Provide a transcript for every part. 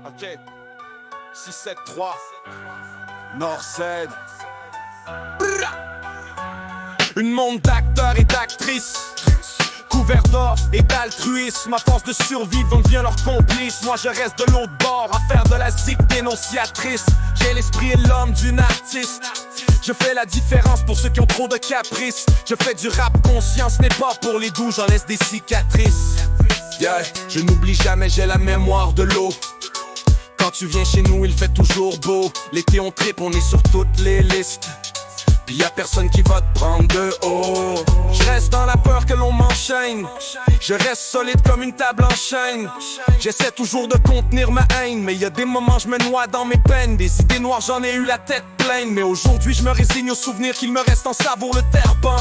Ok. 673 Nord-Seine. Une monde d'acteurs et d'actrices couvert d'or et d'altruisme. À force de survivre, on devient leur complice. Moi je reste de l'autre bord à faire de la zik dénonciatrice. J'ai l'esprit et l'homme d'une artiste. Je fais la différence pour ceux qui ont trop de caprices. Je fais du rap conscient, ce n'est pas pour les doux, j'en laisse des cicatrices. Yeah, je n'oublie jamais, j'ai la mémoire de l'eau. Quand tu viens chez nous, il fait toujours beau. L'été on tripe, on est sur toutes les listes. Pis y'a personne qui va te prendre de haut. Je reste dans la peur que l'on m'enchaîne. Je reste solide comme une table en chaîne. J'essaie toujours de contenir ma haine, mais y'a des moments je me noie dans mes peines. Des idées noires, j'en ai eu la tête pleine. Mais aujourd'hui je me résigne au souvenir qu'il me reste en savoure le terre-pain.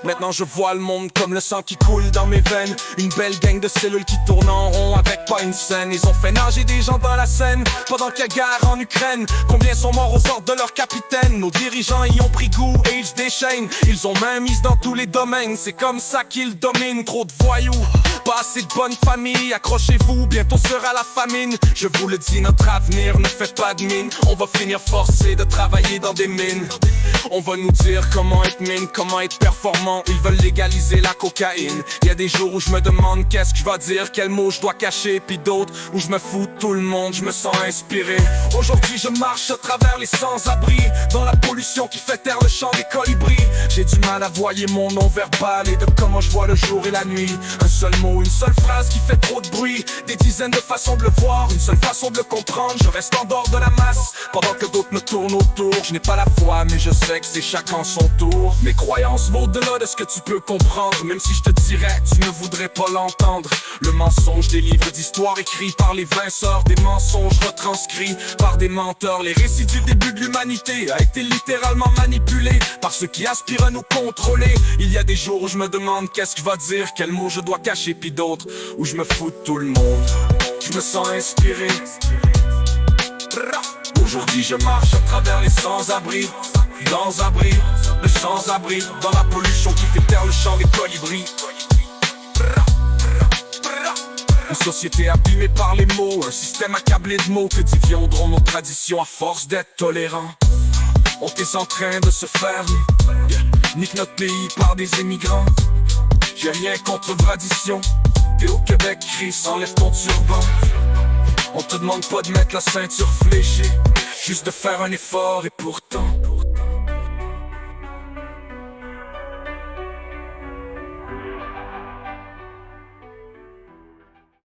Maintenant je vois le monde comme le sang qui coule dans mes veines. Une belle gang de cellules qui tournent en rond avec pas une scène. Ils ont fait nager des gens dans la Seine pendant qu'il y a guerre en Ukraine. Combien sont morts aux ordres de leur capitaine? Nos dirigeants y ont pris goût et ils se déchaînent. Ils ont main mise dans tous les domaines. C'est comme ça qu'ils dominent. Trop de voyous, pas assez de bonnes familles. Accrochez-vous, bientôt sera la famine. Je vous le dis, notre avenir ne fait pas de mine. On va finir forcé de travailler dans des mines. On va nous dire comment être mine, comment être performant. Ils veulent légaliser la cocaïne. Y a des jours où je me demande qu'est-ce que je vais dire, quels mots je dois cacher. Puis d'autres où je me fous de tout le monde, je me sens inspiré. Aujourd'hui je marche à travers les sans-abri, dans la pollution qui fait taire le chant des colibris. J'ai du mal à voyer mon nom verbal et de comment je vois le jour et la nuit. Un seul mot, une seule phrase qui fait trop de bruit. Des dizaines de façons de le voir, une seule façon de le comprendre. Je reste en dehors de la masse, pendant que d'autres me tournent autour. Je n'ai pas la foi, mais je sais que c'est chacun son tour. Mes croyances vont au-delà de ce que tu peux comprendre. Même si je te dirais, tu ne voudrais pas l'entendre. Le mensonge des livres d'histoire écrits par les vainqueurs, des mensonges retranscrits par des menteurs. Les récits du début de l'humanité a été littéralement manipulé par ceux qui aspirent à nous contrôler. Il y a des jours où je me demande qu'est-ce que je vais dire, quels mots je dois cacher, puis d'autres où je me fous de tout le monde. Je me sens inspiré. Aujourd'hui je marche à travers les sans-abri, dans-abri, le sans-abri, dans la pollution qui fait taire le chant des colibris. Une société abîmée par les mots, un système accablé de mots que deviendront nos traditions à force d'être tolérants. On est en train de se faire nique notre pays par des émigrants. J'ai rien contre tradition. T'es au Québec, Chris, enlève ton turban. On te demande pas de mettre la ceinture fléchée, juste de faire un effort et pourtant